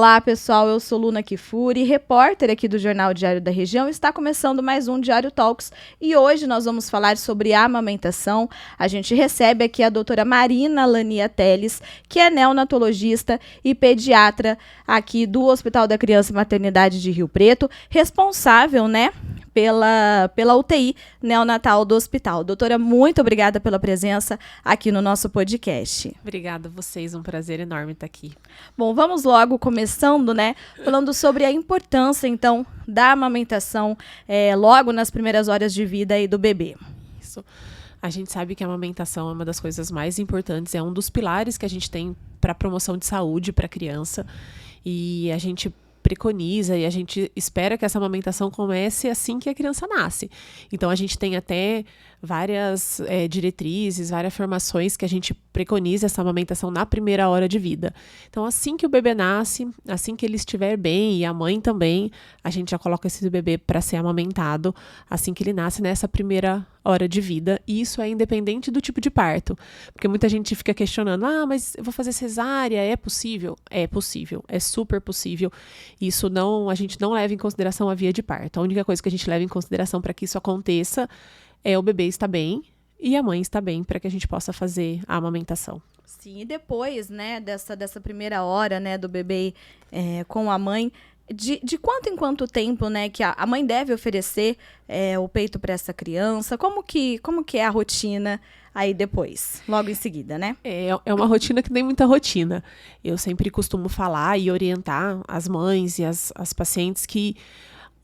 Olá, pessoal, eu sou Luna Kifuri, repórter aqui do Jornal Diário da Região. Está começando mais um Diário Talks e hoje nós vamos falar sobre a amamentação. A gente recebe aqui a doutora Marina Lania Teles, que é neonatologista e pediatra aqui do Hospital da Criança e Maternidade de Rio Preto, responsável, né, pela UTI neonatal do hospital. Doutora, muito obrigada pela presença aqui no nosso podcast. Obrigada a vocês, um prazer enorme estar aqui. Bom, vamos logo começando, né, falando sobre a importância, então, da amamentação logo nas primeiras horas de vida aí do bebê. Isso. A gente sabe que a amamentação é uma das coisas mais importantes, é um dos pilares que a gente tem para a promoção de saúde para a criança, e a gente preconiza e a gente espera que essa amamentação comece assim que a criança nasce. Então, a gente tem até várias diretrizes, várias formações que a gente preconiza essa amamentação na primeira hora de vida. Então, assim que o bebê nasce, assim que ele estiver bem e a mãe também, a gente já coloca esse bebê para ser amamentado assim que ele nasce nessa primeira hora de vida. E isso é independente do tipo de parto. Porque muita gente fica questionando, mas eu vou fazer cesárea, é possível? É possível, é super possível. Isso não, a gente não leva em consideração a via de parto. A única coisa que a gente leva em consideração para que isso aconteça é o bebê estar bem e a mãe estar bem para que a gente possa fazer a amamentação. Sim, e depois, né, dessa primeira hora, né, do bebê com a mãe, de quanto em quanto tempo, né, que a mãe deve oferecer o peito para essa criança? Como que é a rotina aí depois, logo em seguida, né? É uma rotina que nem muita rotina. Eu sempre costumo falar e orientar as mães e as pacientes que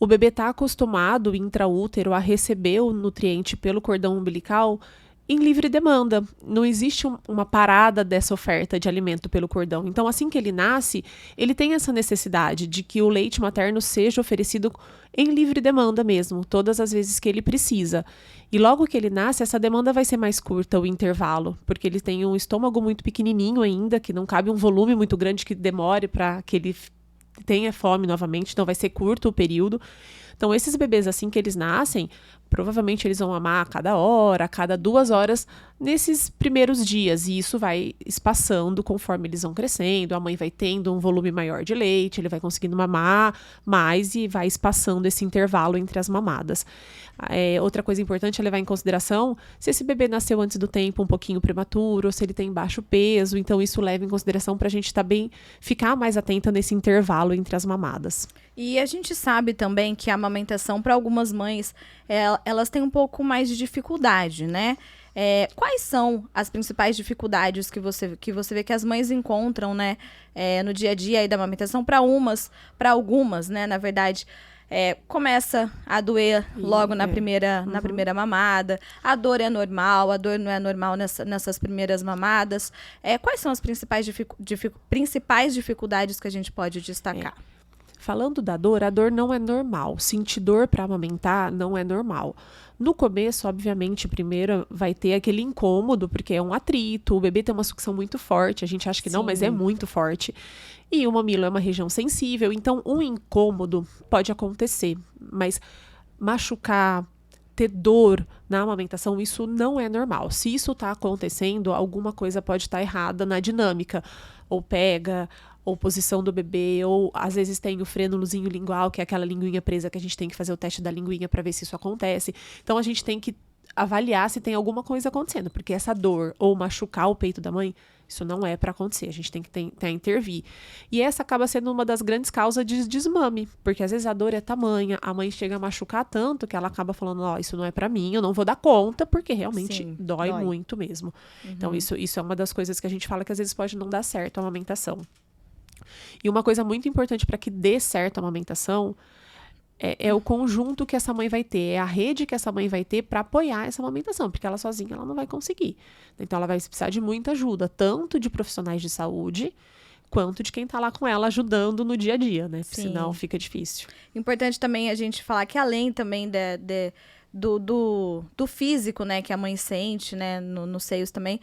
o bebê está acostumado intraútero a receber o nutriente pelo cordão umbilical em livre demanda. Não existe uma parada dessa oferta de alimento pelo cordão. Então, assim que ele nasce, ele tem essa necessidade de que o leite materno seja oferecido em livre demanda mesmo, todas as vezes que ele precisa. E logo que ele nasce, essa demanda vai ser mais curta, o intervalo, porque ele tem um estômago muito pequenininho ainda, que não cabe um volume muito grande que demore para que ele tenha fome novamente, então vai ser curto o período. Então, esses bebês, assim que eles nascem, provavelmente eles vão mamar a cada hora, a cada 2 horas, nesses primeiros dias. E isso vai espaçando conforme eles vão crescendo, a mãe vai tendo um volume maior de leite, ele vai conseguindo mamar mais e vai espaçando esse intervalo entre as mamadas. Outra coisa importante é levar em consideração se esse bebê nasceu antes do tempo, um pouquinho prematuro, ou se ele tem baixo peso. Então, isso leva em consideração para a gente ficar mais atenta nesse intervalo entre as mamadas. E a gente sabe também que a amamentação, para algumas mães, elas têm um pouco mais de dificuldade, né? Quais são as principais dificuldades que você vê que as mães encontram, né, no dia a dia aí da amamentação? Para algumas, né, na verdade, começa a doer logo na primeira mamada, a dor é normal, a dor não é normal nessas primeiras mamadas. Quais são as principais dificuldades que a gente pode destacar? Falando da dor, a dor não é normal. Sentir dor para amamentar não é normal. No começo, obviamente, primeiro vai ter aquele incômodo, porque é um atrito, o bebê tem uma sucção muito forte, a gente acha que não, mas é muito forte. E o mamilo é uma região sensível, então um incômodo pode acontecer, mas machucar, ter dor na amamentação, isso não é normal. Se isso está acontecendo, alguma coisa pode estar errada na dinâmica, ou pega, ou posição do bebê, ou às vezes tem o frênulozinho lingual, que é aquela linguinha presa que a gente tem que fazer o teste da linguinha para ver se isso acontece. Então, a gente tem que avaliar se tem alguma coisa acontecendo, porque essa dor ou machucar o peito da mãe, isso não é para acontecer, a gente tem que tentar intervir. E essa acaba sendo uma das grandes causas de desmame, porque às vezes a dor é tamanha, a mãe chega a machucar tanto que ela acaba falando, isso não é para mim, eu não vou dar conta, porque realmente dói muito mesmo. Então, isso é uma das coisas que a gente fala que às vezes pode não dar certo a amamentação. E uma coisa muito importante para que dê certo a amamentação é o conjunto que essa mãe vai ter, é a rede que essa mãe vai ter para apoiar essa amamentação, porque ela sozinha ela não vai conseguir. Então, ela vai precisar de muita ajuda, tanto de profissionais de saúde, quanto de quem está lá com ela ajudando no dia a dia, né? Porque senão fica difícil. Importante também a gente falar que além também do físico, né, que a mãe sente, né, nos seios também,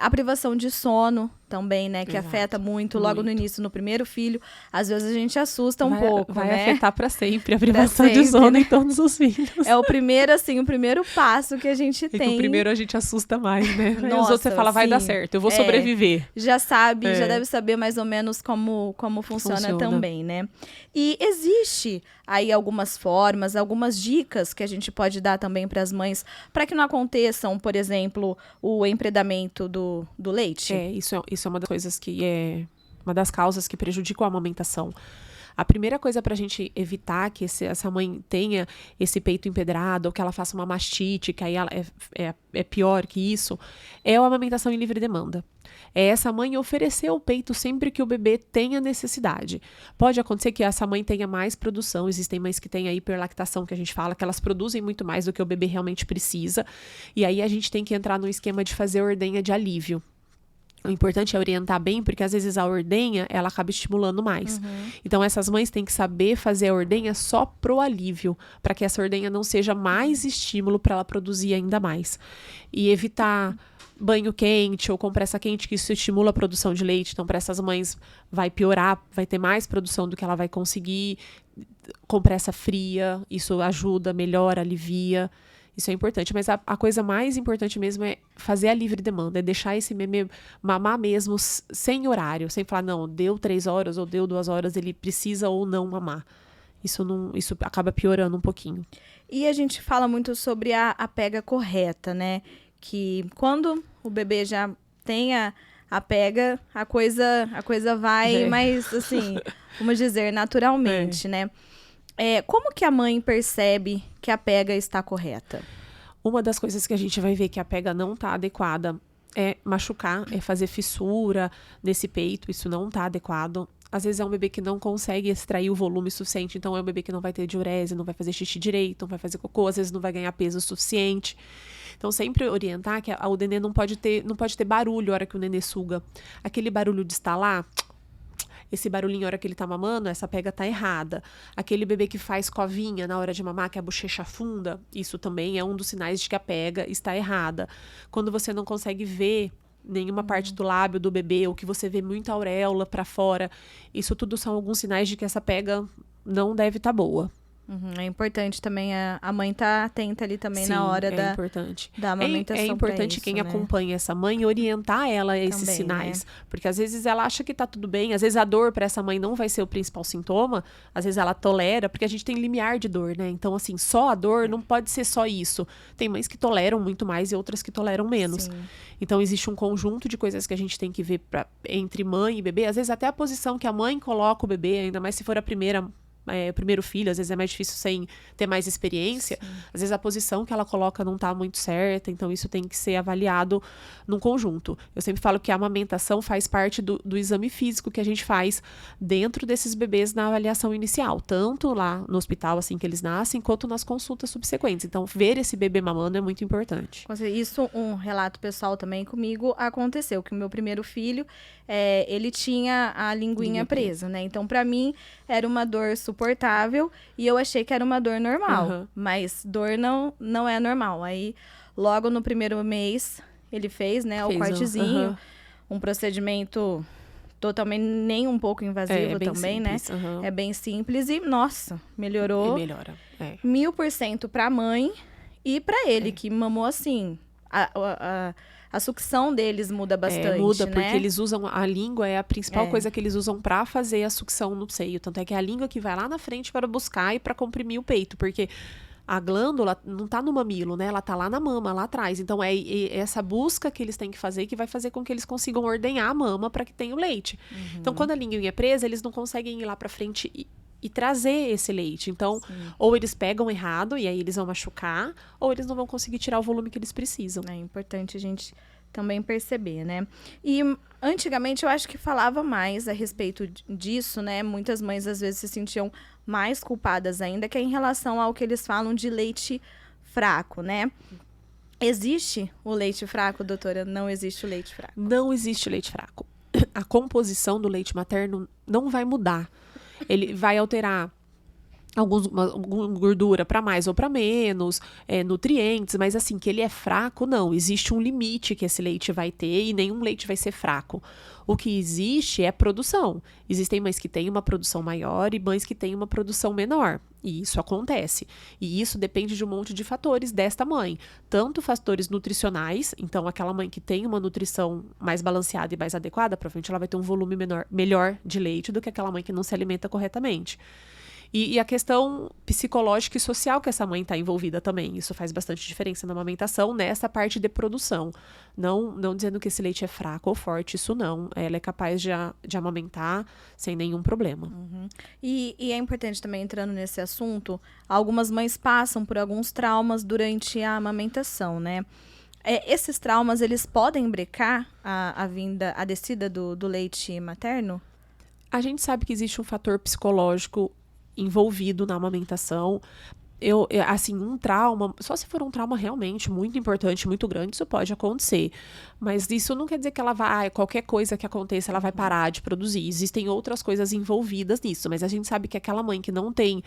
A privação de sono também, né? Que Exato, afeta muito logo no muito. início, no primeiro filho. Às vezes a gente assusta um pouco, Vai né? afetar pra sempre a privação sempre, de sono né? em todos os filhos. É o primeiro, assim, o primeiro passo que a gente É que tem. o primeiro a gente assusta mais, né? Aí os Nossa, outros você fala, vai dar sim. certo, eu vou sobreviver. Já sabe, já É. deve saber mais ou menos como funciona também, né? E existe aí algumas formas, algumas dicas que a gente pode dar também para as mães, para que não aconteçam, por exemplo, o empredamento do leite. Isso é uma das coisas que é uma das causas que prejudicam a amamentação. A primeira coisa para a gente evitar que essa mãe tenha esse peito empedrado ou que ela faça uma mastite, que aí ela é pior que isso, é a amamentação em livre demanda. É essa mãe oferecer o peito sempre que o bebê tenha necessidade. Pode acontecer que essa mãe tenha mais produção, existem mães que têm a hiperlactação, que a gente fala, que elas produzem muito mais do que o bebê realmente precisa, e aí a gente tem que entrar no esquema de fazer ordenha de alívio. O importante é orientar bem, porque às vezes a ordenha, ela acaba estimulando mais. Então, essas mães têm que saber fazer a ordenha só pro alívio, para que essa ordenha não seja mais estímulo para ela produzir ainda mais. E evitar banho quente ou compressa quente, que isso estimula a produção de leite. Então, para essas mães, vai piorar, vai ter mais produção do que ela vai conseguir. Compressa fria, isso ajuda, melhora, alivia. Isso é importante, mas a coisa mais importante mesmo é fazer a livre demanda, é deixar esse bebê mamar mesmo sem horário, sem falar, não, deu 3 horas ou deu 2 horas, ele precisa ou não mamar. Isso acaba piorando um pouquinho. E a gente fala muito sobre a pega correta, né? Que quando o bebê já tem a pega, a coisa vai mais, assim, vamos dizer, naturalmente, né? Como que a mãe percebe que a pega está correta? Uma das coisas que a gente vai ver que a pega não está adequada é machucar, é fazer fissura nesse peito, isso não está adequado. Às vezes é um bebê que não consegue extrair o volume suficiente, então é um bebê que não vai ter diurese, não vai fazer xixi direito, não vai fazer cocô, às vezes não vai ganhar peso suficiente. Então sempre orientar que o nenê não pode ter barulho na hora que o nenê suga. Aquele barulho de estalar, esse barulhinho na hora que ele tá mamando, essa pega tá errada. Aquele bebê que faz covinha na hora de mamar, que a bochecha afunda, isso também é um dos sinais de que a pega está errada. Quando você não consegue ver nenhuma parte do lábio do bebê, ou que você vê muita auréola para fora, isso tudo são alguns sinais de que essa pega não deve estar boa. É importante também a mãe estar atenta ali também. Sim, na hora importante. da amamentação. É importante isso, quem né? acompanha essa mãe orientar ela a esses Também, sinais. né? Porque às vezes ela acha que tá tudo bem, às vezes a dor para essa mãe não vai ser o principal sintoma, às vezes ela tolera, porque a gente tem limiar de dor, né? Então, assim, só a dor não pode ser só isso. Tem mães que toleram muito mais e outras que toleram menos. Sim. Então, existe um conjunto de coisas que a gente tem que ver entre mãe e bebê. Às vezes até a posição que a mãe coloca o bebê, ainda mais se for o primeiro filho, às vezes é mais difícil sem ter mais experiência. Sim. Às vezes a posição que ela coloca não tá muito certa, então isso tem que ser avaliado num conjunto. Eu sempre falo que a amamentação faz parte do exame físico que a gente faz dentro desses bebês na avaliação inicial, tanto lá no hospital, assim que eles nascem, quanto nas consultas subsequentes. Então, ver esse bebê mamando é muito importante. Isso, um relato pessoal também comigo, aconteceu, que o meu primeiro filho, ele tinha a linguinha presa, né? Então, pra mim, era uma dor suportável e eu achei que era uma dor normal, mas dor não é normal. Aí, logo no primeiro mês, ele fez, né, o cortezinho, um procedimento totalmente nem um pouco invasivo também, simples, né? É bem simples e, nossa, melhorou. E melhora. 1000% pra mãe e pra ele, que mamou assim. A sucção deles muda bastante, muda, né? porque eles usam, a língua é a principal coisa que eles usam pra fazer a sucção no seio. Tanto é que é a língua que vai lá na frente para buscar e pra comprimir o peito, porque a glândula não tá no mamilo, né? Ela tá lá na mama, lá atrás. Então, é essa busca que eles têm que fazer que vai fazer com que eles consigam ordenhar a mama para que tenha o leite. Então, quando a linguinha é presa, eles não conseguem ir lá pra frente e trazer esse leite. Então, ou eles pegam errado e aí eles vão machucar, ou eles não vão conseguir tirar o volume que eles precisam. É importante a gente também perceber, né? E antigamente eu acho que falava mais a respeito disso, né? Muitas mães às vezes se sentiam mais culpadas ainda, que é em relação ao que eles falam de leite fraco, né? Existe o leite fraco, doutora? Não existe o leite fraco. Não existe leite fraco. A composição do leite materno não vai mudar. Ele vai alterar alguma gordura para mais ou para menos, nutrientes, mas assim, que ele é fraco, não. Existe um limite que esse leite vai ter e nenhum leite vai ser fraco. O que existe é produção. Existem mães que têm uma produção maior e mães que têm uma produção menor. E isso acontece. E isso depende de um monte de fatores desta mãe. Tanto fatores nutricionais, então aquela mãe que tem uma nutrição mais balanceada e mais adequada, provavelmente ela vai ter um volume melhor de leite do que aquela mãe que não se alimenta corretamente. E a questão psicológica e social que essa mãe está envolvida também. Isso faz bastante diferença na amamentação, nessa parte de produção. Não dizendo que esse leite é fraco ou forte, isso não. Ela é capaz de amamentar sem nenhum problema. Uhum. E é importante também, entrando nesse assunto, algumas mães passam por alguns traumas durante a amamentação, né? Esses traumas, eles podem brecar a descida do leite materno? A gente sabe que existe um fator psicológico envolvido na amamentação. Assim, um trauma, só se for um trauma realmente muito importante, muito grande, isso pode acontecer. Mas isso não quer dizer que ela vai, qualquer coisa que aconteça, ela vai parar de produzir. Existem outras coisas envolvidas nisso, mas a gente sabe que aquela mãe que não tem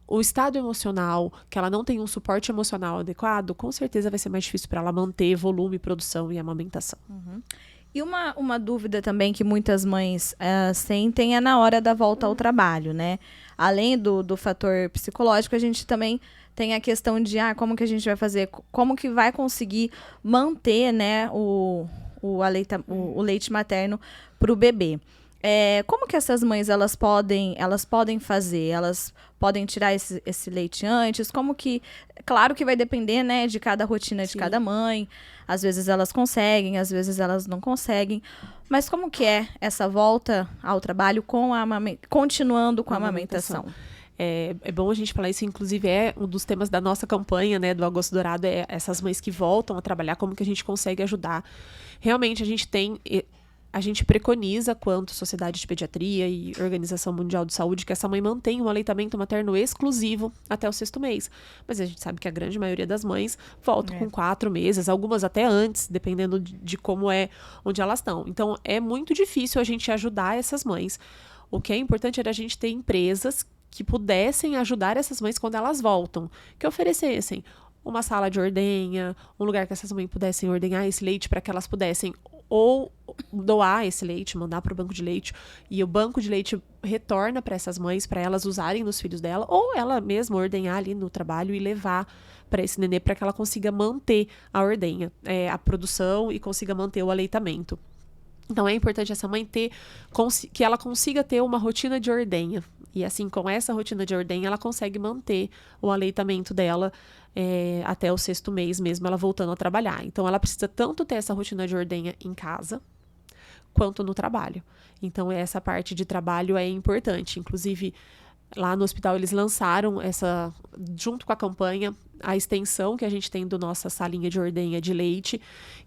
o estado emocional, que ela não tem um suporte emocional adequado, com certeza vai ser mais difícil para ela manter volume, produção e amamentação. Uhum. E uma dúvida também que muitas mães sentem é na hora da volta ao trabalho, né? Além do fator psicológico, a gente também tem a questão de como que a gente vai fazer, como que vai conseguir manter, né, o leite materno para o bebê. Como que essas mães elas podem fazer? Elas podem tirar esse leite antes? Como que... Claro que vai depender, né, de cada rotina de cada mãe. Às vezes elas conseguem, às vezes elas não conseguem. Mas como que é essa volta ao trabalho continuando com a amamentação? É bom a gente falar isso, inclusive é um dos temas da nossa campanha, né, do Agosto Dourado, é essas mães que voltam a trabalhar, como que a gente consegue ajudar. Realmente a gente preconiza, quanto Sociedade de Pediatria e Organização Mundial de Saúde, que essa mãe mantenha um aleitamento materno exclusivo até o 6º mês. Mas a gente sabe que a grande maioria das mães voltam com 4 meses, algumas até antes, dependendo de como onde elas estão. Então, é muito difícil a gente ajudar essas mães. O que é importante era a gente ter empresas que pudessem ajudar essas mães quando elas voltam, que oferecessem uma sala de ordenha, um lugar que essas mães pudessem ordenhar esse leite para que elas pudessem ou doar esse leite, mandar para o banco de leite, e o banco de leite retorna para essas mães, para elas usarem nos filhos dela, ou ela mesma ordenhar ali no trabalho e levar para esse nenê para que ela consiga manter a ordenha, a produção e consiga manter o aleitamento. Então é importante essa mãe que ela consiga ter uma rotina de ordenha. E assim, com essa rotina de ordenha, ela consegue manter o aleitamento dela até o 6º mês, mesmo ela voltando a trabalhar. Então ela precisa tanto ter essa rotina de ordenha em casa, quanto no trabalho. Então essa parte de trabalho é importante. Inclusive, lá no hospital eles lançaram junto com a campanha, a extensão que a gente tem do nossa salinha de ordenha de leite,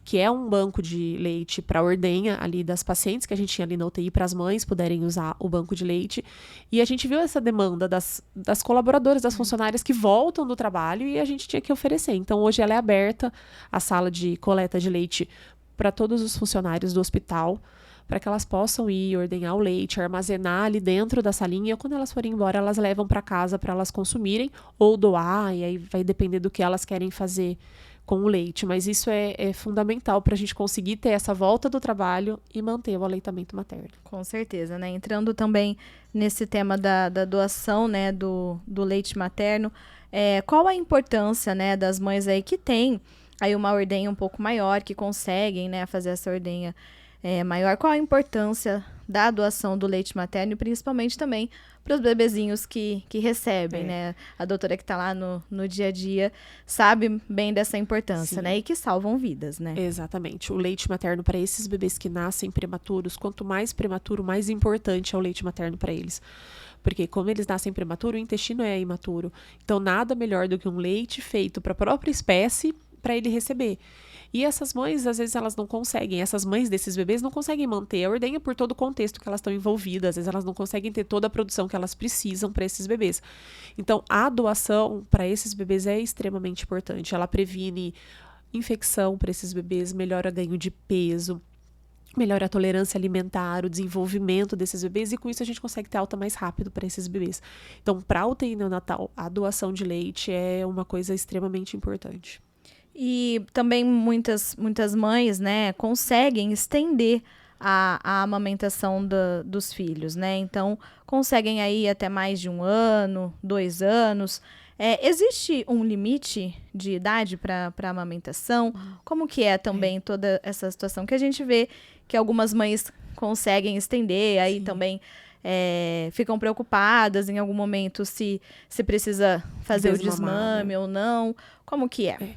que é um banco de leite para ordenha ali das pacientes que a gente tinha ali na UTI, para as mães puderem usar o banco de leite. E a gente viu essa demanda das colaboradoras, das funcionárias que voltam do trabalho, e a gente tinha que oferecer. Então hoje ela é aberta, a sala de coleta de leite, para todos os funcionários do hospital, para que elas possam ir ordenhar o leite, armazenar ali dentro da salinha. Quando elas forem embora, elas levam para casa para elas consumirem ou doar, e aí vai depender do que elas querem fazer com o leite. Mas isso é fundamental para a gente conseguir ter essa volta do trabalho e manter o aleitamento materno. Com certeza, né? Entrando também nesse tema da doação, né, do leite materno, qual a importância, né, das mães aí que têm aí uma ordenha um pouco maior, que conseguem, né, fazer essa ordenha maior? Qual a importância da doação do leite materno, e principalmente também para os bebezinhos que recebem, né? A doutora que está lá no dia a dia sabe bem dessa importância, Sim. né? E que salvam vidas, né? Exatamente. O leite materno para esses bebês que nascem prematuros, quanto mais prematuro, mais importante é o leite materno para eles. Porque como eles nascem prematuro, o intestino é imaturo. Então, nada melhor do que um leite feito para a própria espécie para ele receber. E essas mães, às vezes, elas não conseguem, essas mães desses bebês não conseguem manter a ordenha por todo o contexto que elas estão envolvidas, às vezes elas não conseguem ter toda a produção que elas precisam para esses bebês. Então, a doação para esses bebês é extremamente importante, ela previne infecção para esses bebês, melhora ganho de peso, melhora a tolerância alimentar, o desenvolvimento desses bebês, e com isso a gente consegue ter alta mais rápido para esses bebês. Então, para a UTI neonatal, a doação de leite é uma coisa extremamente importante. E também muitas mães, né, conseguem estender a amamentação dos filhos, né? Então, conseguem aí até mais de 1 ano, 2 anos. Existe um limite de idade para amamentação? Como que é também toda essa situação que a gente vê que algumas mães conseguem estender, aí também ficam preocupadas em algum momento se precisa fazer o desmame ou não? Como que é?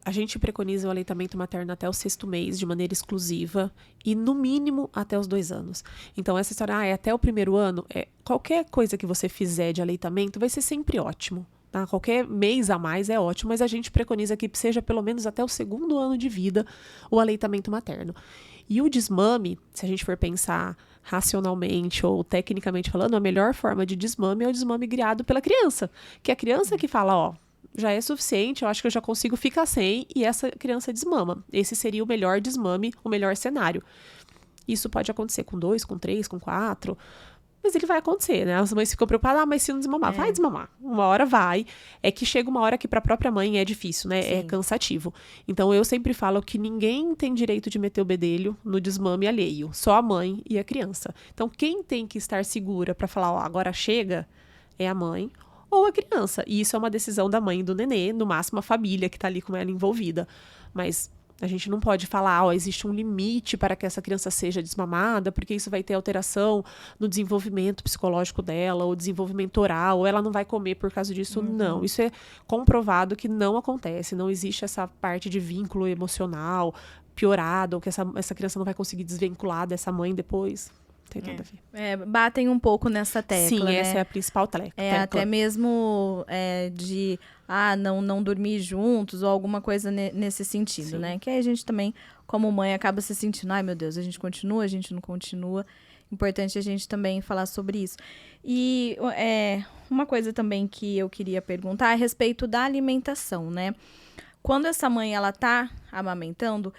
A gente preconiza o aleitamento materno até o 6º mês, de maneira exclusiva, e no mínimo até os 2 anos. Então, essa história, até o 1º ano, qualquer coisa que você fizer de aleitamento vai ser sempre ótimo. Tá? Qualquer mês a mais é ótimo, mas a gente preconiza que seja pelo menos até o 2º ano de vida o aleitamento materno. E o desmame, se a gente for pensar racionalmente ou tecnicamente falando, a melhor forma de desmame é o desmame guiado pela criança. Que é a criança que fala, já é suficiente, eu acho que eu já consigo ficar sem, e essa criança desmama. Esse seria o melhor desmame, o melhor cenário. Isso pode acontecer com 2, com 3, com 4, mas ele vai acontecer, né? As mães ficam preocupadas, mas se não desmamar, vai desmamar. Uma hora vai. É que chega uma hora que para a própria mãe é difícil, né? Sim. É cansativo. Então, eu sempre falo que ninguém tem direito de meter o bedelho no desmame alheio. Só a mãe e a criança. Então, quem tem que estar segura para falar, agora chega, é a mãe ou a criança. E isso é uma decisão da mãe e do nenê, no máximo a família que tá ali com ela envolvida. Mas a gente não pode falar, existe um limite para que essa criança seja desmamada, porque isso vai ter alteração no desenvolvimento psicológico dela, ou desenvolvimento oral, ou ela não vai comer por causa disso. Não, isso é comprovado que não acontece. Não existe essa parte de vínculo emocional piorado, ou que essa criança não vai conseguir desvincular dessa mãe depois. Tem nada a ver. Batem um pouco nessa tecla. Sim, né? Essa é a principal tecla. Até mesmo de não dormir juntos ou alguma coisa nesse sentido, Sim. né? Que aí a gente também, como mãe, acaba se sentindo, ai meu Deus, a gente continua, a gente não continua. Importante a gente também falar sobre isso. E uma coisa também que eu queria perguntar é a respeito da alimentação, né? Quando essa mãe, ela tá amamentando,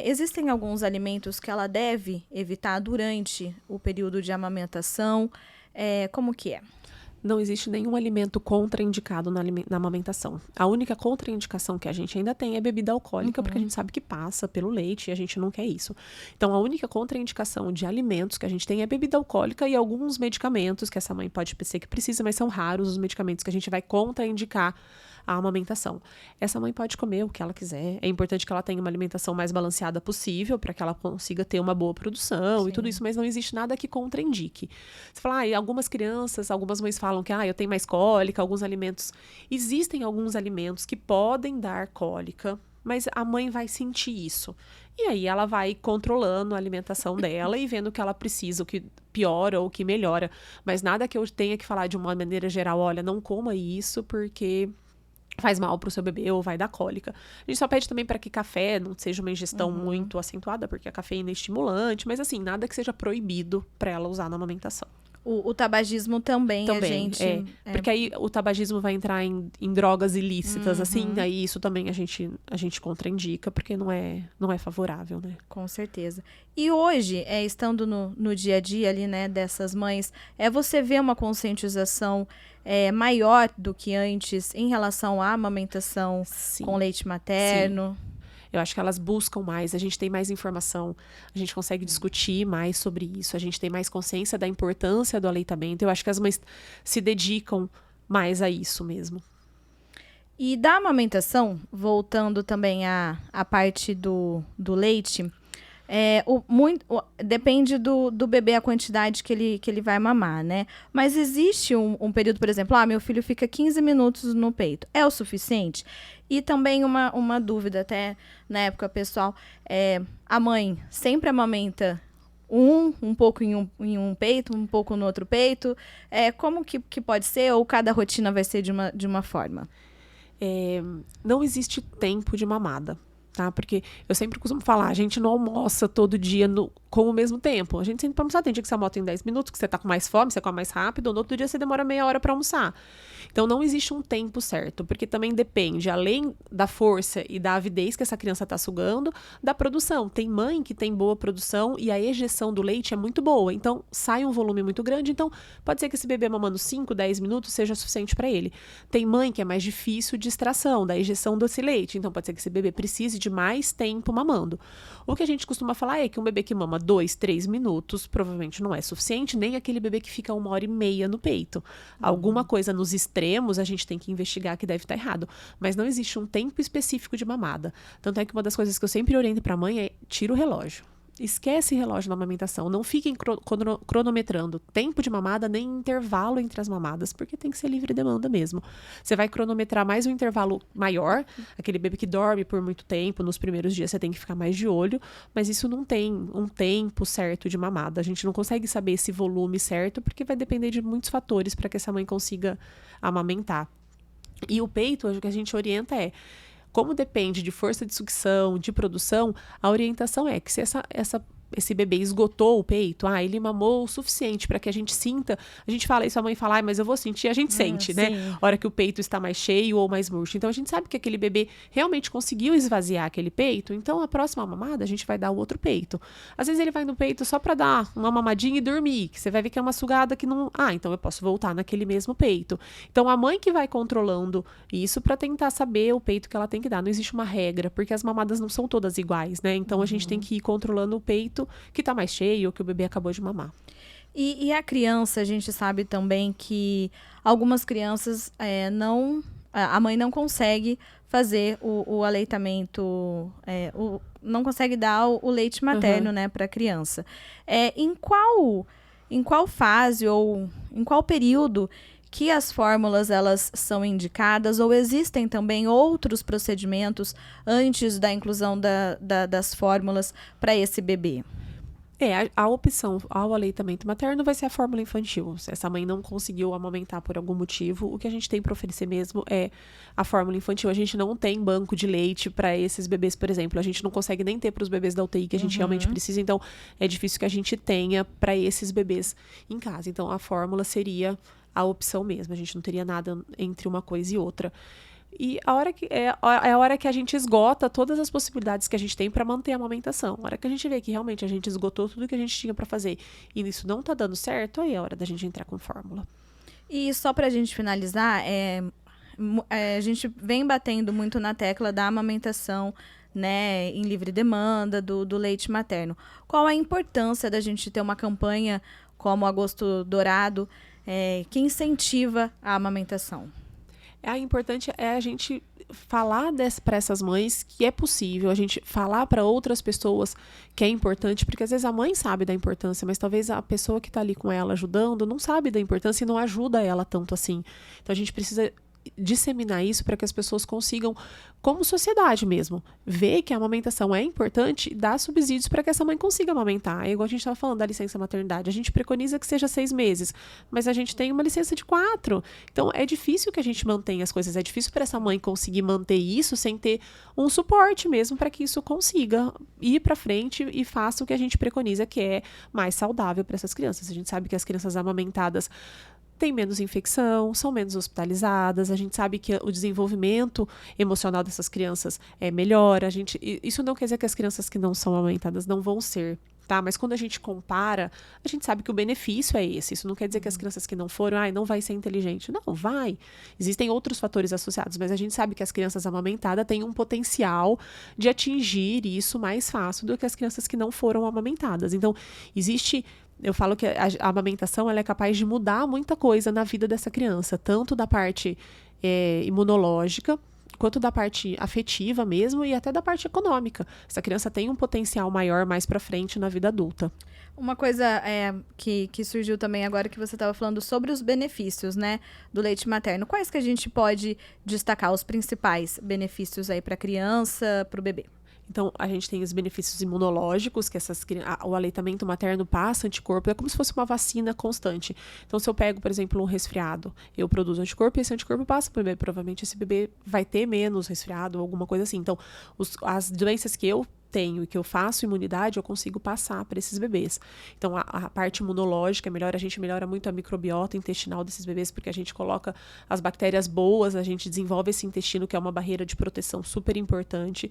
existem alguns alimentos que ela deve evitar durante o período de amamentação? Como que é? Não existe nenhum alimento contraindicado na amamentação. A única contraindicação que a gente ainda tem é bebida alcoólica, porque a gente sabe que passa pelo leite e a gente não quer isso. Então, a única contraindicação de alimentos que a gente tem é bebida alcoólica e alguns medicamentos que essa mãe pode ser que precisa, mas são raros os medicamentos que a gente vai contraindicar a amamentação. Essa mãe pode comer o que ela quiser. É importante que ela tenha uma alimentação mais balanceada possível para que ela consiga ter uma boa produção Sim. e tudo isso, mas não existe nada que contraindique. Você fala, algumas mães falam que eu tenho mais cólica, alguns alimentos. Existem alguns alimentos que podem dar cólica, mas a mãe vai sentir isso. E aí ela vai controlando a alimentação dela e vendo o que ela precisa, o que piora ou o que melhora. Mas nada que eu tenha que falar de uma maneira geral, olha, não coma isso porque faz mal pro seu bebê ou vai dar cólica. A gente só pede também para que café não seja uma ingestão muito acentuada, porque a cafeína é estimulante, mas assim, nada que seja proibido para ela usar na amamentação. O tabagismo também a gente... Porque aí o tabagismo vai entrar em drogas ilícitas, assim, aí isso também a gente contraindica, porque não é favorável, né? Com certeza. E hoje, estando no dia a dia ali, né, dessas mães, você vê uma conscientização maior do que antes em relação à amamentação Sim. com leite materno? Sim. Eu acho que elas buscam mais, a gente tem mais informação, a gente consegue discutir mais sobre isso, a gente tem mais consciência da importância do aleitamento. Eu acho que as mães se dedicam mais a isso mesmo. E da amamentação, voltando também à parte do leite, depende do bebê a quantidade que ele vai mamar, né? Mas existe um período, por exemplo, meu filho fica 15 minutos no peito. É o suficiente? E também uma dúvida até na época, pessoal, a mãe sempre amamenta um pouco em um peito, um pouco no outro peito? Como que pode ser? Ou cada rotina vai ser de uma forma? Não existe tempo de mamada. Tá? Porque eu sempre costumo falar, a gente não almoça todo dia com o mesmo tempo. A gente sempre almoçar, tem dia que você almoça em 10 minutos, que você tá com mais fome, você come mais rápido, no outro dia você demora meia hora para almoçar. Então não existe um tempo certo, porque também depende, além da força e da avidez que essa criança tá sugando, da produção. Tem mãe que tem boa produção e a ejeção do leite é muito boa, então sai um volume muito grande, então pode ser que esse bebê mamando 5, 10 minutos seja suficiente para ele. Tem mãe que é mais difícil de extração, da ejeção desse leite, então pode ser que esse bebê precise de mais tempo mamando. O que a gente costuma falar é que um bebê que mama 2, 3 minutos provavelmente não é suficiente, nem aquele bebê que fica 1h30 no peito. Alguma coisa nos extremos a gente tem que investigar que deve estar errado, mas não existe um tempo específico de mamada. Tanto é que uma das coisas que eu sempre oriento para a mãe é tira o relógio. Esquece relógio na amamentação, não fiquem cronometrando tempo de mamada nem intervalo entre as mamadas, porque tem que ser livre demanda mesmo. Você vai cronometrar mais um intervalo maior, aquele bebê que dorme por muito tempo, nos primeiros dias você tem que ficar mais de olho, mas isso não tem um tempo certo de mamada. A gente não consegue saber esse volume certo, porque vai depender de muitos fatores para que essa mãe consiga amamentar. E o peito, o que a gente orienta é, como depende de força de sucção, de produção, a orientação é que se esse bebê esgotou o peito, ele mamou o suficiente para que a gente sinta, a gente fala isso, a mãe fala, mas eu vou sentir, a gente sente, né? A hora que o peito está mais cheio ou mais murcho. Então a gente sabe que aquele bebê realmente conseguiu esvaziar aquele peito, então a próxima mamada a gente vai dar o outro peito. Às vezes ele vai no peito só para dar uma mamadinha e dormir, que você vai ver que é uma sugada que não, então eu posso voltar naquele mesmo peito. Então a mãe que vai controlando isso para tentar saber o peito que ela tem que dar. Não existe uma regra, porque as mamadas não são todas iguais, né? Então a gente tem que ir controlando o peito que tá mais cheio ou que o bebê acabou de mamar. E a criança, a gente sabe também que algumas crianças a mãe não consegue fazer o aleitamento, não consegue dar o leite materno, né, para a criança. Em qual fase ou em qual período que as fórmulas elas são indicadas, ou existem também outros procedimentos antes da inclusão das fórmulas para esse bebê? A opção ao aleitamento materno vai ser a fórmula infantil. Se essa mãe não conseguiu amamentar por algum motivo, o que a gente tem para oferecer mesmo é a fórmula infantil. A gente não tem banco de leite para esses bebês, por exemplo. A gente não consegue nem ter para os bebês da UTI que a gente realmente precisa. Então, é difícil que a gente tenha para esses bebês em casa. Então, a fórmula seria a opção mesmo. A gente não teria nada entre uma coisa e outra. E a hora que a gente esgota todas as possibilidades que a gente tem para manter a amamentação. A hora que a gente vê que realmente a gente esgotou tudo que a gente tinha para fazer e isso não tá dando certo, aí é a hora da gente entrar com fórmula. E só pra gente finalizar, a gente vem batendo muito na tecla da amamentação, né, em livre demanda, do leite materno. Qual a importância da gente ter uma campanha como Agosto Dourado, que incentiva a amamentação? Importante é a gente falar para essas mães que é possível, a gente falar para outras pessoas que é importante, porque às vezes a mãe sabe da importância, mas talvez a pessoa que está ali com ela ajudando não sabe da importância e não ajuda ela tanto assim. Então a gente precisa disseminar isso para que as pessoas consigam, como sociedade mesmo, ver que a amamentação é importante e dar subsídios para que essa mãe consiga amamentar. É igual a gente estava falando da licença maternidade. A gente preconiza que seja 6 meses, mas a gente tem uma licença de 4. Então, é difícil que a gente mantenha as coisas. É difícil para essa mãe conseguir manter isso sem ter um suporte mesmo para que isso consiga ir para frente e faça o que a gente preconiza, que é mais saudável para essas crianças. A gente sabe que as crianças amamentadas têm menos infecção, são menos hospitalizadas, a gente sabe que o desenvolvimento emocional dessas crianças é melhor, isso não quer dizer que as crianças que não são amamentadas não vão ser, tá? Mas quando a gente compara, a gente sabe que o benefício é esse, isso não quer dizer que as crianças que não foram, não vai ser inteligente, não, vai, existem outros fatores associados, mas a gente sabe que as crianças amamentadas têm um potencial de atingir isso mais fácil do que as crianças que não foram amamentadas, então eu falo que a amamentação ela é capaz de mudar muita coisa na vida dessa criança, tanto da parte imunológica, quanto da parte afetiva mesmo e até da parte econômica. Essa criança tem um potencial maior mais para frente na vida adulta. Uma coisa que surgiu também agora que você estava falando sobre os benefícios, né, do leite materno. Quais que a gente pode destacar os principais benefícios aí para a criança, para o bebê? Então, a gente tem os benefícios imunológicos, que o aleitamento materno passa anticorpo, é como se fosse uma vacina constante. Então, se eu pego, por exemplo, um resfriado, eu produzo anticorpo e esse anticorpo passa para o bebê. Provavelmente esse bebê vai ter menos resfriado ou alguma coisa assim. Então, as doenças que eu tenho e que eu faço imunidade, eu consigo passar para esses bebês. Então, a parte imunológica é melhor, a gente melhora muito a microbiota intestinal desses bebês, porque a gente coloca as bactérias boas, a gente desenvolve esse intestino, que é uma barreira de proteção super importante.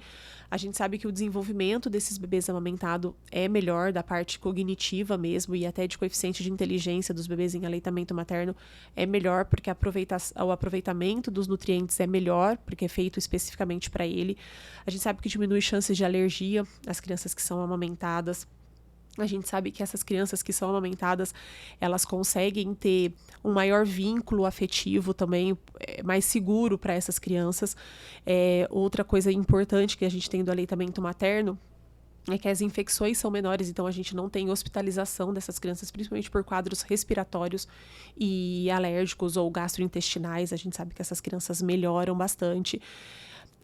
A gente sabe que o desenvolvimento desses bebês amamentados é melhor, da parte cognitiva mesmo, e até de coeficiente de inteligência dos bebês em aleitamento materno é melhor, porque o aproveitamento dos nutrientes é melhor, porque é feito especificamente para ele. A gente sabe que diminui chances de alergia as crianças que são amamentadas. A gente sabe que essas crianças que são amamentadas, elas conseguem ter um maior vínculo afetivo também, mais seguro para essas crianças. Outra coisa importante que a gente tem do aleitamento materno é que as infecções são menores, então a gente não tem hospitalização dessas crianças, principalmente por quadros respiratórios e alérgicos ou gastrointestinais. A gente sabe que essas crianças melhoram bastante.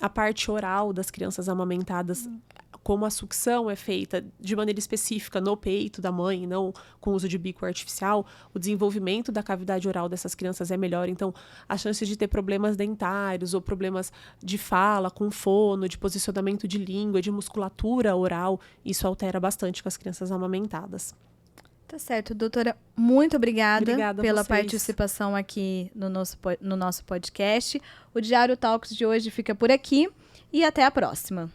A parte oral das crianças amamentadas, como a sucção é feita de maneira específica no peito da mãe, não com uso de bico artificial, o desenvolvimento da cavidade oral dessas crianças é melhor. Então, a chance de ter problemas dentários ou problemas de fala, com fono, de posicionamento de língua, de musculatura oral, isso altera bastante com as crianças amamentadas. Tá certo, doutora. Muito obrigada pela vocês. participação aqui no nosso podcast. O Diário Talks de hoje fica por aqui e até a próxima.